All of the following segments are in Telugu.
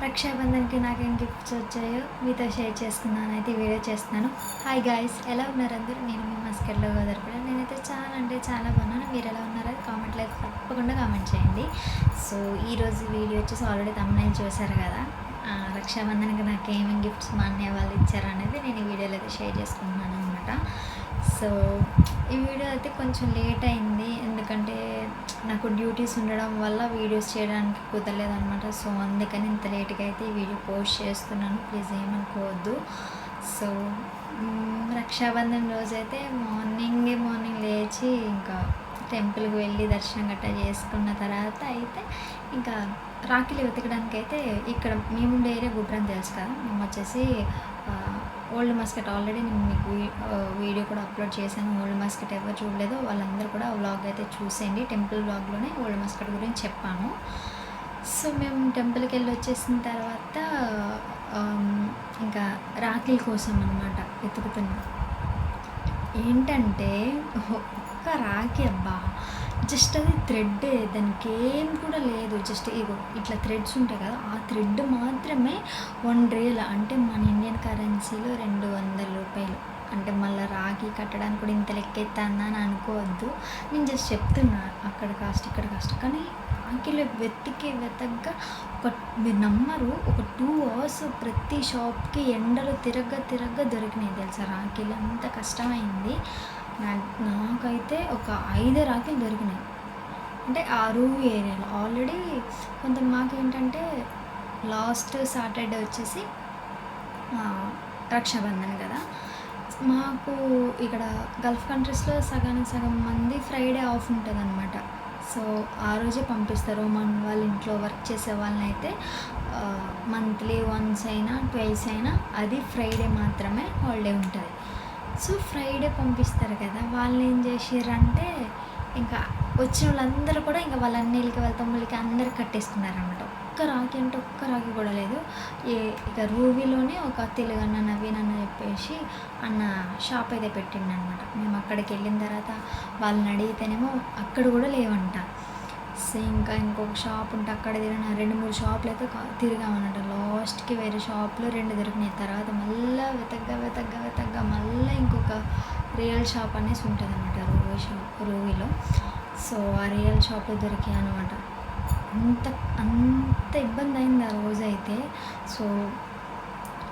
రక్షాబంధన్‌కి నాకేం గిఫ్ట్స్ వచ్చాయో మీతో షేర్ చేసుకుందామనైతే ఈ వీడియో చేస్తున్నాను. హాయ్ గాయ్స్, ఎలా ఉన్నారు అందరూ? నేను మీ మస్కట్‌లో గోదావరి. నేనైతే చాలా అంటే చాలా బాగున్నాను. మీరు ఎలా ఉన్నారో కామెంట్‌లో అయితే తప్పకుండా కామెంట్ చేయండి. సో ఈరోజు వీడియో వచ్చేసి ఆల్రెడీ థంబ్‌నెయిల్ చూసారు కదా. రక్షాబంధన్‌కి నాకేమేమి గిఫ్ట్స్ మా అన్నయ్య వాళ్ళు ఇచ్చారనేది నేను ఈ వీడియోలో అయితే షేర్ చేసుకుంటున్నాను అనమాట. సో ఈ వీడియో అయితే కొంచెం లేట్ అయింది, ఎందుకంటే నాకు డ్యూటీస్ ఉండడం వల్ల వీడియోస్ చేయడానికి కుదరలేదనమాట. సో అందుకని ఇంత లేట్గా అయితే ఈ వీడియో పోస్ట్ చేస్తున్నాను, ప్లీజ్ ఏమనుకోవద్దు. సో రక్షాబంధన్ రోజైతే మార్నింగ్ లేచి ఇంకా టెంపుల్కి వెళ్ళి దర్శనం గట్టా చేసుకున్న తర్వాత అయితే ఇంకా రాఖీలు వెతకడానికి అయితే ఇక్కడ మేముండే ఏరియా గుబ్రం తెలుసు కదా. మేము వచ్చేసి ఓల్డ్ మస్కట్ ఆల్రెడీ నేను మీకు వీడియో కూడా అప్లోడ్ చేశాను. ఓల్డ్ మస్కట్ ఎవరు చూడలేదో వాళ్ళందరూ కూడా వ్లాగ్ అయితే చూసేయండి. టెంపుల్ వ్లాగ్లోనే ఓల్డ్ మస్కట్ గురించి చెప్పాను. సో మేము టెంపుల్కి వెళ్ళి వచ్చేసిన తర్వాత ఇంకా రాఖీల కోసం అనమాట వెతుకుతున్నాం. ఏంటంటే ఒక్క రాఖీ అబ్బా, జస్ట్ అది థ్రెడ్, దానికి ఏం కూడా లేదు. జస్ట్ ఇట్లా థ్రెడ్స్ ఉంటాయి కదా, ఆ థ్రెడ్ మాత్రమే ₹1 అంటే మన ఇండియన్ కరెన్సీలో 200 రూపాయలు. అంటే మళ్ళీ రాఖీ కట్టడానికి కూడా ఇంత లెక్కెత్తానా అని అనుకోవద్దు, నేను జస్ట్ చెప్తున్నా. అక్కడ కాస్ట్ ఇక్కడ కాస్ట్, కానీ రాఖీలు వెతగ్గా మీరు నమ్మరు, ఒక 2 hours ప్రతి షాప్కి ఎండలు తిరగ్గా దొరికినాయి తెలుసా రాఖీలు. అంత కష్టమైంది. నాకైతే ఒక 5 రాఖీలు దొరికినాయి. అంటే ఆ రూవ్ ఏరియాలో ఆల్రెడీ కొంత మాకేంటంటే లాస్ట్ సాటర్డే వచ్చేసి రక్షాబంధన్ కదా. మాకు ఇక్కడ గల్ఫ్ కంట్రీస్లో సగానికి సగం మంది ఫ్రైడే ఆఫ్ ఉంటుంది అనమాట. సో ఆ రోజే పంపిస్తారు. మన వాళ్ళ ఇంట్లో వర్క్ చేసే వాళ్ళని అయితే మంత్లీ వన్స్ అయినా ట్వైస్ అయినా అది ఫ్రైడే మాత్రమే హాలిడే ఉంటుంది. సో ఫ్రైడే పంపిస్తారు కదా. వాళ్ళు ఏం చేసారంటే ఇంకా వచ్చిన వాళ్ళందరూ కూడా ఇంకా వాళ్ళ అన్నయ్యలకి వాళ్ళ తమ్ముళ్ళకి అందరు కట్టేసుకున్నారనమాట. ఒక్క రాఖీ అంటే ఒక్క రాఖీ కూడా లేదు. ఇక రూవీలోనే ఒక తెలుగు అన్న నవీన్ అన్న చెప్పేసి అన్న షాప్ అయితే పెట్టిండనమాట. మేము అక్కడికి వెళ్ళిన తర్వాత వాళ్ళని అడిగితేనేమో అక్కడ కూడా లేవంట. సో ఇంకా ఇంకొక షాప్ ఉంటే అక్కడ తిరిగిన 2-3 షాపులు అయితే తిరిగామన్నమాట. లాస్ట్కి వేరే షాప్లో 2 దొరికినాయి. తర్వాత మళ్ళీ వెతగ్గా మళ్ళీ ఇంకొక రియల్ షాప్ అనేసి ఉంటుంది అనమాట రూవీలో. సో ఆ రియల్ షాప్లో దొరికాయి అనమాట. అంత ఇబ్బంది అయింది ఆ రోజైతే. సో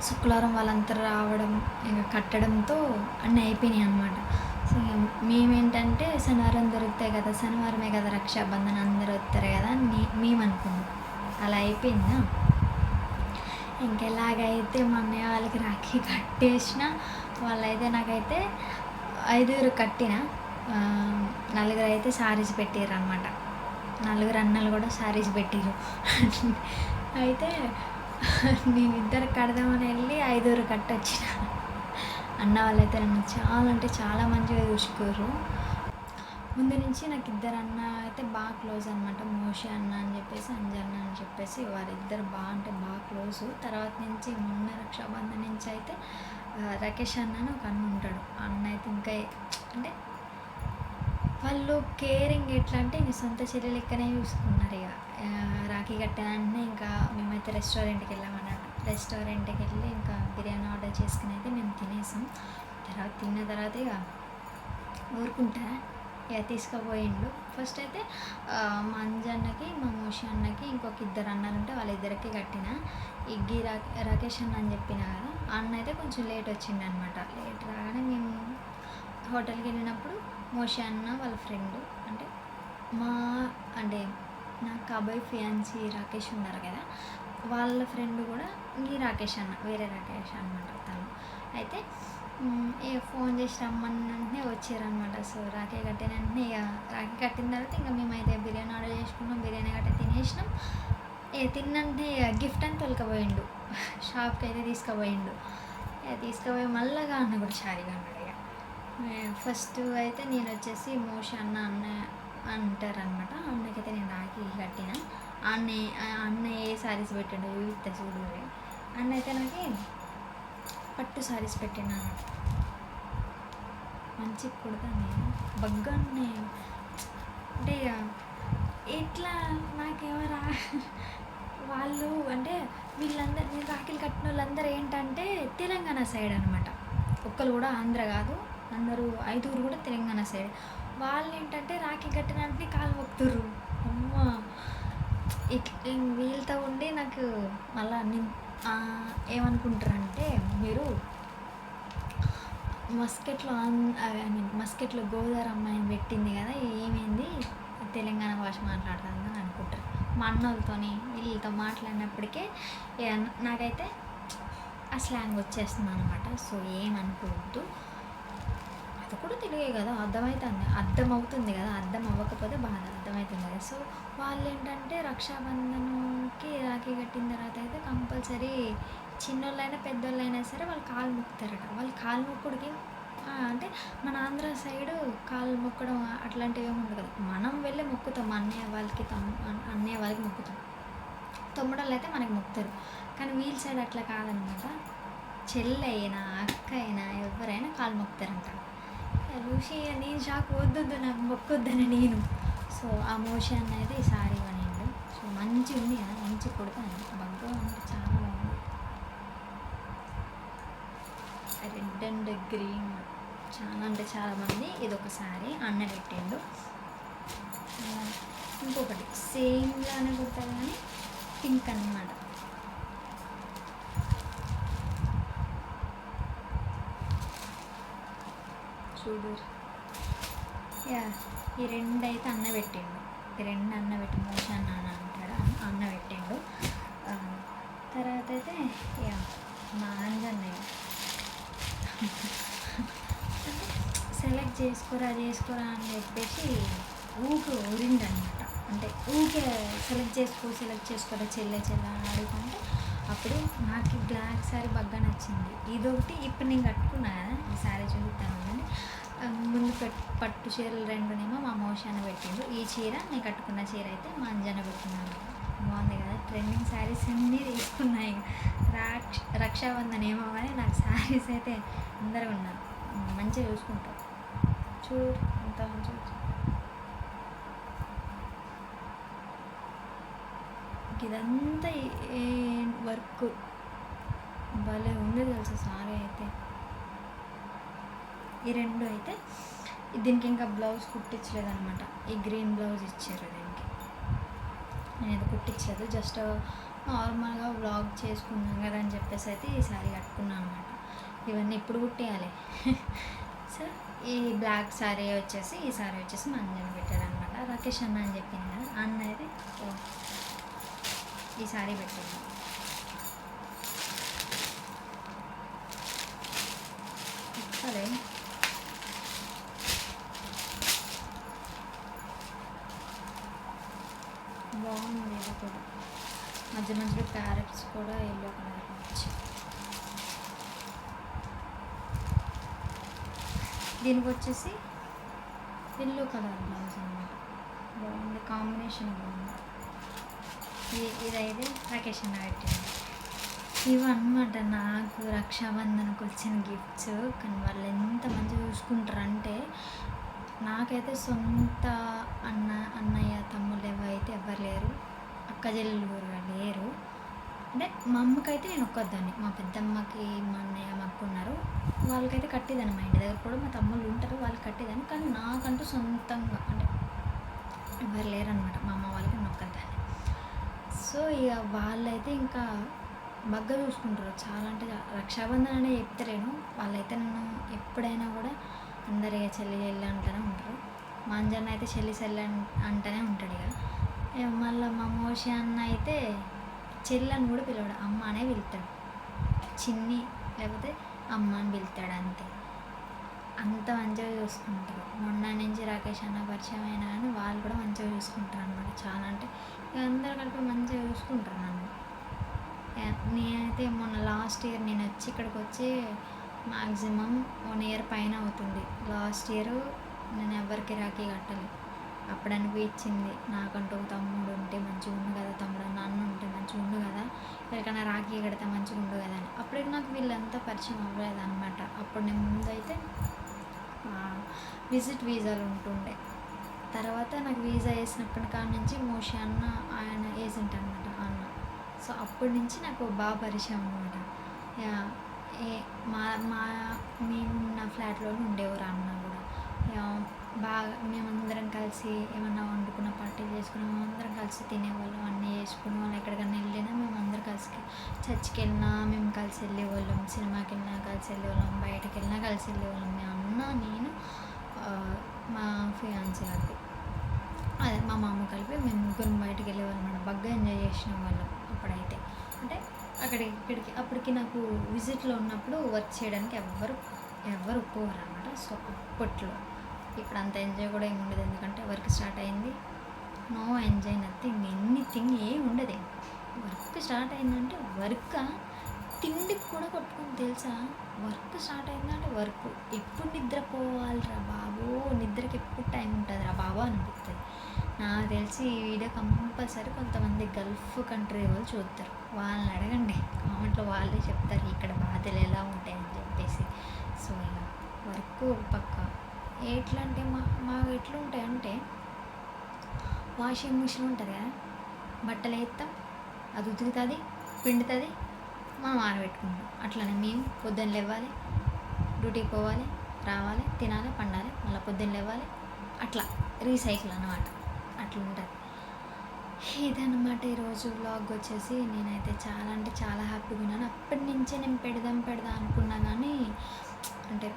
శుక్రవారం వాళ్ళంతా రావడం ఇంకా కట్టడంతో అన్నీ అయిపోయినాయి అనమాట. సో మేమేంటంటే శనివారం దొరుకుతాయి కదా, శనివారమే కదా రక్షాబంధన్, అందరూ వస్తారు కదా అని మేము అనుకున్నాం. అలా అయిపోయిందా. ఇంకెలాగైతే మా అన్నయ్య వాళ్ళకి రాఖీ కట్టేసిన వాళ్ళైతే నాకైతే 5 కట్టిన, 4 అయితే శారీస్ పెట్టారు అనమాట. 4 అన్నలు కూడా శారీస్ పెట్టారు. అయితే నేను 2 కడదామని వెళ్ళి 5 కట్టొచ్చిన. అన్న వాళ్ళైతే నన్ను చాలా అంటే చాలా మంచిగా చూసుకోరు. ముందు నుంచి నాకు 2 అన్న అయితే బాగా క్లోజ్ అనమాట. మోషి అన్న అని చెప్పేసి, అంజన్న అని చెప్పేసి వారిద్దరు బాగా క్లోజు. తర్వాత నుంచి మొన్న రక్షాబంధన్ నుంచి అయితే రాకేష్ అన్న అని ఒక అన్న ఉంటాడు. అన్న అయితే ఇంకా అంటే వాళ్ళు కేరింగ్ ఎట్లా అంటే ఇంక సొంత చెల్లి లెక్కనే చూసుకున్నారు. ఇక రాఖీ కట్టిన వెంటనే ఇంకా మేమైతే రెస్టారెంట్కి వెళ్ళామన్నమాట. రెస్టారెంట్కి వెళ్ళి ఇంకా బిర్యానీ ఆర్డర్ చేసుకుని అయితే మేము తినేసాం. తిన్న తర్వాత ఇక ఊరుకుంటారా, ఇక తీసుకుపోయిండు. ఫస్ట్ అయితే మా అంజన్నకి మా మోషి అన్నకి ఇంకొక 2 అన్నలు ఉంటే వాళ్ళిద్దరికి కట్టిన. ఇగ్గి రాకేష్ అన్న అని చెప్పిన కదా, అన్న అయితే కొంచెం లేట్ వచ్చిండు అనమాట. లేట్ రాగానే మేము హోటల్కి వెళ్ళినప్పుడు మోషి అన్న వాళ్ళ ఫ్రెండ్ అంటే నా కాబోయే ఫియాన్సీ రాకేష్ ఉన్నారు కదా, వాళ్ళ ఫ్రెండ్ కూడా ఈ రాకేష్ అన్న, వేరే రాకేష్ అనమాట తను. అయితే ఫోన్ చేసి రమ్మని వెంటనే వచ్చారనమాట. సో రాఖీ కట్టిన వెంటనే ఇక రాఖీ కట్టిన తర్వాత ఇంకా మేమైతే బిర్యానీ ఆర్డర్ చేసుకున్నాం. బిర్యానీ గట్ట తినేసినాం. తిన్నంటే గిఫ్ట్ అని తొలకపోయిండు, షాప్కి అయితే తీసుకుపోయిండు. తీసుకుపోయి మళ్ళీ అన్న కూడా షారీగా అన్నాడు. ఇక ఫస్ట్ అయితే నేను వచ్చేసి మోషి అన్న అంటారనమాట. అన్నకైతే నేను రాఖీ కట్టిన. అన్న ఏ శారీస్ పెట్టాడు ఇంత చూడు. అన్న అయితే నాకు పట్టు శారీస్ పెట్టినా అన్నమాట. మంచి కుడతాను బగ్గాన్ని. అంటే ఇట్లా నాకేమరా వాళ్ళు అంటే వీళ్ళందరూ నేను రాఖీలు కట్టిన వాళ్ళందరూ ఏంటంటే తెలంగాణ సైడ్ అనమాట. ఒక్కరు కూడా ఆంధ్ర కాదు, అందరూ 5 కూడా తెలంగాణ సైడ్. వాళ్ళు ఏంటంటే రాఖీ కట్టిన వెంటనే కాలు మొక్కుతుర్రు. అమ్మ వీళ్ళతో ఉండి నాకు మళ్ళా ఏమనుకుంటారంటే, మీరు మస్కెట్లో గోదావరి అమ్మాయిని పెట్టింది కదా, ఏమైంది తెలంగాణ భాష మాట్లాడుతుందని అనుకుంటారు. మా అన్నోళ్ళతోని వీళ్ళతో మాట్లాడినప్పటికే నాకైతే ఆ స్లాంగ్ వచ్చేస్తుంది అనమాట. సో ఏమనుకోవద్దు, అది కూడా తెలుగే కదా, అర్థమవుతుంది కదా, అర్థం అవ్వకపోతే బాగా అర్థమవుతుంది కదా. సో వాళ్ళు ఏంటంటే రక్షాబంధన్కి రాఖీ కట్టిన తర్వాత అయితే కంపల్సరీ చిన్నోళ్ళైనా పెద్దోళ్ళైనా సరే వాళ్ళు కాలు మొక్కుతారట. వాళ్ళు కాలు మొక్కుడికి అంటే మన ఆంధ్ర సైడు కాలు మొక్కడం అట్లాంటివి ఏమి ఉండదు కదా. మనం వెళ్ళి మొక్కుతాం, అన్నయ్య వాళ్ళకి మొక్కుతాం, తమ్ముడోళ్ళు అయితే మనకి మొక్కుతారు. కానీ వీళ్ళ సైడ్ అట్లా కాదనమాట. చెల్లి అయినా అక్క అయినా ఎవరైనా కాలు మొక్కుతారంట. లూషి నేను షాక్, వద్దొద్దు నాకు మొక్కొద్దని నేను. సో ఆ మోషన్ అయితే ఈసారి ఇవ్వనండి. సో మంచిగా ఉంది కదా, మంచి కొడతాను బగ్గ అంటే చాలా బాగుంది. రెడ్ అండ్ గ్రీన్ చాలా అంటే చాలామంది ఇదొకసారి అన్న పెట్టిండు. ఇంకొకటి సేమ్లానే కొడతారు కానీ పింక్ అన్నమాట. చూడు ఈ రెండు అయితే అన్న పెట్టిండు. ఈ రెండు అన్న పెట్టి మోషన్ అన్న అంటాడు, అన్న పెట్టిండు. తర్వాత అయితే మా అంజన్నయ్య సెలెక్ట్ చేసుకోరా అని చెప్పేసి ఊరిండు అనమాట. అంటే ఊకే సెలెక్ట్ చేసుకోరా చెల్లె అని అడుగుతుంటే, అప్పుడు నాకు బ్లాక్ శారీ బాగా నచ్చింది. ఇదొకటి ఇప్పుడు నేను కట్టుకున్నా కదా, ఈ శారీ చూపిస్తాను. ముందు పట్టు చీరలు రెండునేమో మా మోషాన పెట్టిండు. ఈ చీర నేను కట్టుకున్న చీర అయితే మా అంజన పెట్టినాను. బాగుంది కదా, ట్రెండింగ్ శారీస్ అన్నీ తీసుకున్నాయి. రక్షాబంధన్ ఏమో కానీ నాకు శారీస్ అయితే అందరూ ఉన్నారు, మంచిగా చూసుకుంటారు. చూడు ఎంత మంచిగా ఇదంతా వర్క్ భలే ఉంది తెలుసు సారీ అయితే. ఈ రెండు అయితే దీనికి ఇంకా బ్లౌజ్ కుట్టించలేదన్నమాట. ఈ గ్రీన్ బ్లౌజ్ ఇచ్చారు దీనికి, నేను ఇది కుట్టించలేదు, జస్ట్ నార్మల్గా వ్లాగ్ చేసుకున్నాం కదా అని చెప్పేసి అయితే ఈ శారీ కట్టుకున్నాను అనమాట. ఇవన్నీ ఇప్పుడు కుట్టేయాలి. సో ఈ బ్లాక్ శారీ వచ్చేసి, ఈ శారీ వచ్చేసి మా అంజన పెట్టాడు అనమాట. రాకేష్ అన్న అని చెప్పింది కదా, అన్న అయితే ఈ శారీ పెట్టాడు. సరే బాగుంది. ఇది కూడా మధ్యలో క్యారెట్స్ కూడా ఎల్లో కలర్ వచ్చి, దీనికి వచ్చేసి ఎల్లో కలర్ బ్లౌజ్ అన్నమాట. బాగుంది, కాంబినేషన్ బాగుంది. ఇదైతే రాకేష్ అన్న పెట్టింది. ఇవన్నమాట నాకు రక్షాబంధన్కి వచ్చిన గిఫ్ట్స్. కానీ వాళ్ళు ఎంత మంచిగా చూసుకుంటారంటే, నాకైతే సొంత అన్నయ్య తమ్ముళ్ళు అయితే ఎవరు లేరు, అక్క చెల్లెలు కూడా లేరు. అంటే మా అమ్మకైతే నేను ఒక్కదాన్ని, మా పెద్దమ్మకి మా అన్నయ్య మా అక్క ఉన్నారు, వాళ్ళకైతే కట్టేదాన్ని. మా ఇంటి దగ్గర కూడా మా తమ్ముళ్ళు ఉంటారు, వాళ్ళకి కట్టేదాన్ని. కానీ నాకంటూ సొంతంగా అంటే ఎవరు లేరనమాట, మా అమ్మ వాళ్ళకి నేను ఒక్కదాన్ని. సో ఇక వాళ్ళైతే ఇంకా బాగా చూసుకుంటారు చాలా. అంటే రక్షాబంధన్ అనే చెప్తలేను, వాళ్ళైతే నన్ను ఎప్పుడైనా కూడా అందరు ఇక చెల్లి అంటూనే ఉంటారు. మా అంజన్న అయితే చెల్లి అంటూనే ఉంటాడు. ఇక మళ్ళీ మా మోషి అన్న అయితే చెల్లని కూడా పిలవడు, అమ్మ అనే పిలుతాడు. చిన్ని లేకపోతే అమ్మ అని పిలుతాడు, అంతే. అంత మంచిగా చూసుకుంటారు. మొన్న నుంచి రాకేష్ అన్న పరిచయం అయినా కానీ వాళ్ళు కూడా మంచిగా చూసుకుంటారు అనమాట. చాలా అంటే ఇక అందరు కలిపి మంచిగా చూసుకుంటారు నన్ను. నేనైతే మొన్న లాస్ట్ ఇయర్ నేను వచ్చి ఇక్కడికి వచ్చి మ్యాక్సిమం 1 year పైన అవుతుంది. లాస్ట్ ఇయర్ నేను ఎవరికి రాఖీ కట్టలేదు. అప్పుడు అనిపించింది, నాకంటూ తమ్ముడు ఉంటే మంచిగా ఉండు కదా, తమ్ముడు నాన్న ఉంటే మంచిగా ఉండు కదా, ఎవరికైనా రాఖీ కడితే మంచిగా ఉండు కదా అని. అప్పటికి నాకు వీళ్ళంతా పరిచయం అవ్వలేదు అనమాట. అప్పుడు నేను ముందైతే విజిట్ వీసాలు ఉంటుండే. తర్వాత నాకు వీసా వేసినప్పటి కాడ నుంచి మోషి అన్న ఆయన ఏజెంట్ అనమాట అన్న. సో అప్పటి నుంచి నాకు బాగా పరిచయం అనమాట. ఏ మా మా మేమున్న ఫ్లాట్‌లోనే ఉండేవారు అన్న కూడా. బాగా మేమందరం కలిసి ఏమన్నా వండుకున్న పార్టీలు చేసుకున్న మేమందరం కలిసి తినేవాళ్ళం, అన్నీ చేసుకునేవాళ్ళం. ఎక్కడికైనా వెళ్ళినా మేమందరం కలిసి చర్చ్‌కెళ్ళినా మేము కలిసి వెళ్ళేవాళ్ళం, సినిమాకెళ్ళినా కలిసి వెళ్ళేవాళ్ళం, బయటకెళ్ళినా కలిసి వెళ్ళేవాళ్ళం. మీ అన్న, నేను, మా ఫియాన్సీ కలిపి, అదే మా మామ కలిపి మేము ముగ్గురం బయటికి వెళ్ళేవాళ్ళం అన్నమాట. బాగా ఎంజాయ్ చేసిన వాళ్ళం అప్పుడైతే. అంటే ఇక్కడికి అప్పటికి నాకు విజిట్లో ఉన్నప్పుడు వర్క్ చేయడానికి ఎవ్వరు ఒప్పుకోరనమాట. సో అప్పట్లో ఇప్పుడు అంత ఎంజాయ్ కూడా ఏమి ఉండదు, ఎందుకంటే వర్క్ స్టార్ట్ అయింది. నో ఎంజాయ్, నథింగ్, ఎనీథింగ్ ఏం ఉండదు. వర్క్ స్టార్ట్ అయిందంటే వర్క్, తిండికి కూడా కొట్టుకొని తెలుసా. వర్క్ స్టార్ట్ అయిందంటే వర్క్. ఎప్పుడు నిద్రపోవాలిరా బాబు, నిద్రకి ఎప్పుడు టైం ఉంటుంది రా బాబు అనిపిస్తుంది. నాకు తెలిసి ఈ వీడియో కంపల్సరీ కొంతమంది గల్ఫ్ కంట్రీ వాళ్ళు చూస్తారు, వాళ్ళని అడగండి కామెంట్లో, వాళ్ళే చెప్తారు ఇక్కడ బాధలు ఎలా ఉంటాయని చెప్పేసి. సో ఇక వర్క్ పక్క ఎట్లా అంటే మా ఎట్లా ఉంటాయంటే, వాషింగ్ మిషన్ ఉంటుంది కదా, బట్టలు వేస్తాం, అది ఉతుకుతుంది, పిండుతుంది, మనం ఆరబెట్టుకుంటాం. అట్లనే మేము పొద్దున్న లేవాలి, డ్యూటీకి పోవాలి, రావాలి, తినాలి, పండాలి, మళ్ళీ పొద్దున్న లేవాలి, అట్లా రీసైకిల్ అన్నమాట. అట్లా ఉంటుంది. ఇదన్నమాట ఈరోజు వ్లాగ్ వచ్చేసి. నేనైతే చాలా అంటే చాలా హ్యాపీగా ఉన్నాను. అప్పటి నుంచే నేను పెడదాం అనుకున్నా, కానీ అంటే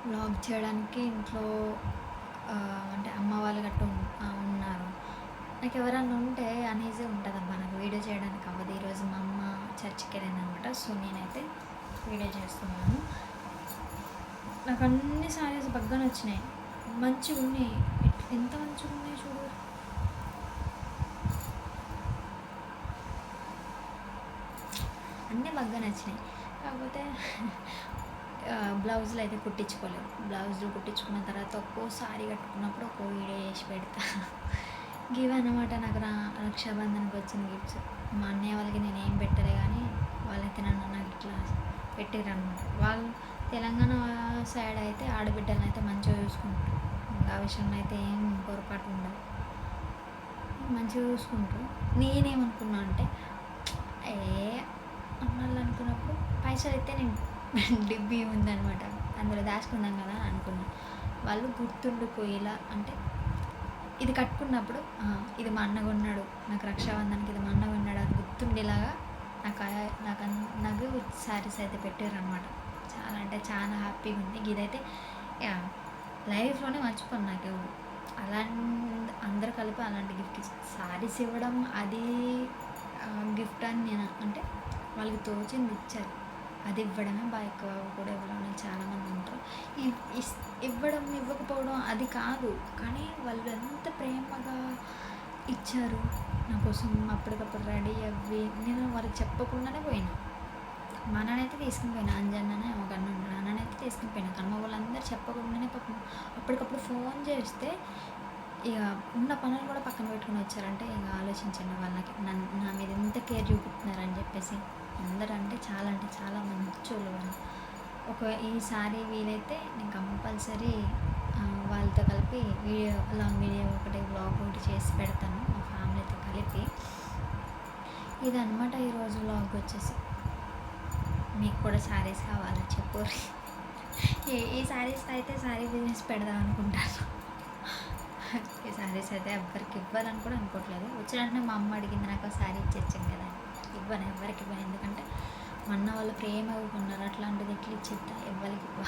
వ్లాగ్ చేయడానికి ఇంట్లో అంటే అమ్మ వాళ్ళు గట్టు ఉన్నారు. నాకు ఎవరన్నా ఉంటే అనీజీ ఉంటుందమ్మా, నాకు వీడియో చేయడానికి అవ్వదు. ఈరోజు మా అమ్మ చర్చికి వెళ్ళానమాట. సో నేనైతే వీడియో చేస్తున్నాను. నాకు అన్ని సారీస్ బాగా నచ్చినాయి, మంచిగా ఉన్నాయి. ఎంత మంచిగా ఉన్నాయి చూడు. అన్నీ బాగా నచ్చినాయి. కాకపోతే బ్లౌజులు అయితే కుట్టించుకోలేదు. బ్లౌజులు కుట్టించుకున్న తర్వాత ఒక్కో సారీ కట్టుకున్నప్పుడు ఒక్కో వీడియో చేసి పెడతా. గివ్ అనమాట నాకు రక్షాబంధన్కి వచ్చిన గిఫ్ట్స్. మా అన్నయ్య వాళ్ళకి నేను ఏం పెట్టలే, కానీ వాళ్ళైతే నాకు ఇట్లా పెట్టిరనమాట. వాళ్ళు తెలంగాణ సైడ్ అయితే ఆడబిడ్డలను అయితే మంచిగా చూసుకుంటారు. ఆ విషయంలో అయితే ఏం పొరపాటు ఉండదు, మంచిగా చూసుకుంటారు. నేనేమనుకున్నా అంటే అమ్మాళ్ళు అనుకున్నప్పుడు పైసలు అయితే నేను డిబ్బీ ఉందనమాట, అందులో దాచుకుందాం కదా అనుకున్నా. వాళ్ళు గుర్తుండిపోయేలా అంటే ఇది కట్టుకున్నప్పుడు ఇది మా అన్న కొన్నాడు, నాకు రక్షాబంధన్కి ఇది మా అన్న కొన్నాడు అని గుర్తుండేలాగా నాకు శారీస్ అయితే పెట్టారనమాట. చాలా అంటే చాలా హ్యాపీగా ఉంది. ఇదైతే లైఫ్లోనే మర్చిపోను. నాకు అలా అందరు కలిపి అలాంటి గిఫ్ట్ శారీస్ ఇవ్వడం, అది గిఫ్ట్ అని నేను అంటే వాళ్ళకి తోచింది ఇచ్చారు, అది ఇవ్వడమే బాగా ఎక్కువ. కూడా ఇవ్వడం చాలామంది ఉంటారు. ఇవ్వడం ఇవ్వకపోవడం అది కాదు, కానీ వాళ్ళు ఎంత ప్రేమగా ఇచ్చారు నా కోసం. అప్పటికప్పుడు రెడీ అవ్వి నేను వాళ్ళకి చెప్పకుండానే పోయినా. మా నాన్నైతే తీసుకుని పోయినా, అంజన్ననే ఒక అన్న ఉన్నాడు, అన్ననైతే తీసుకుని పోయినా. కానీ మా వాళ్ళందరూ చెప్పకుండానే పాపం అప్పటికప్పుడు ఫోన్ చేస్తే ఇక ఉన్న పనులు కూడా పక్కన పెట్టుకుని వచ్చారంటే ఇక ఆలోచించండి వాళ్ళకి నా మీద ఎంత కేర్ చూపుతున్నారని చెప్పేసి. అందరూ అంటే చాలా మంచోళ్ళు వాళ్ళు. ఈసారి వీలైతే నేను కంపల్సరీ వాళ్ళతో కలిపి లాంగ్ వీడియో ఒకటి వ్లాగ్ ఒకటి చేసి పెడతాను మా ఫ్యామిలీతో కలిపి. ఇదన్నమాట ఈరోజు వ్లాగ్ వచ్చేసి. మీకు కూడా శారీస్ కావాలా చెప్పు. ఈ శారీస్తో అయితే శారీ బిజినెస్ పెడదాం అనుకుంటాను. ఈ శారీస్ అయితే ఎవ్వరికి ఇవ్వాలని కూడా అనుకోవట్లేదు. వచ్చినట్టే మా అమ్మ అడిగింది, నాకు శారీ ఇచ్చేచ్చాను కదా, ఎవరికి ఇవ్వను. ఎందుకంటే మా అన్న వాళ్ళు ప్రేమగా కొన్నారు, అట్లాంటిది ఎట్లా ఇచ్చేస్తా, ఎవరికి ఇవ్వ.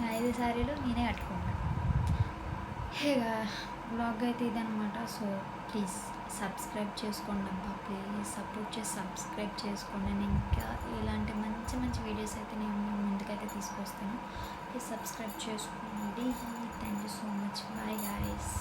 5 శారీలు నేనే కట్టుకున్నాను. ఇక బ్లాగ్ అయితే ఇదనమాట. సో ప్లీజ్ సబ్స్క్రైబ్ చేసుకోండి అబ్బా, ప్లీజ్ సపోర్ట్ చేసి సబ్స్క్రైబ్ చేసుకోండి. నేను ఇంకా ఇలాంటి మంచి వీడియోస్ అయితే నేను ముందుకైతే తీసుకొస్తాను. ప్లీజ్ సబ్స్క్రైబ్ చేసుకోండి. Thank you so much. Bye guys.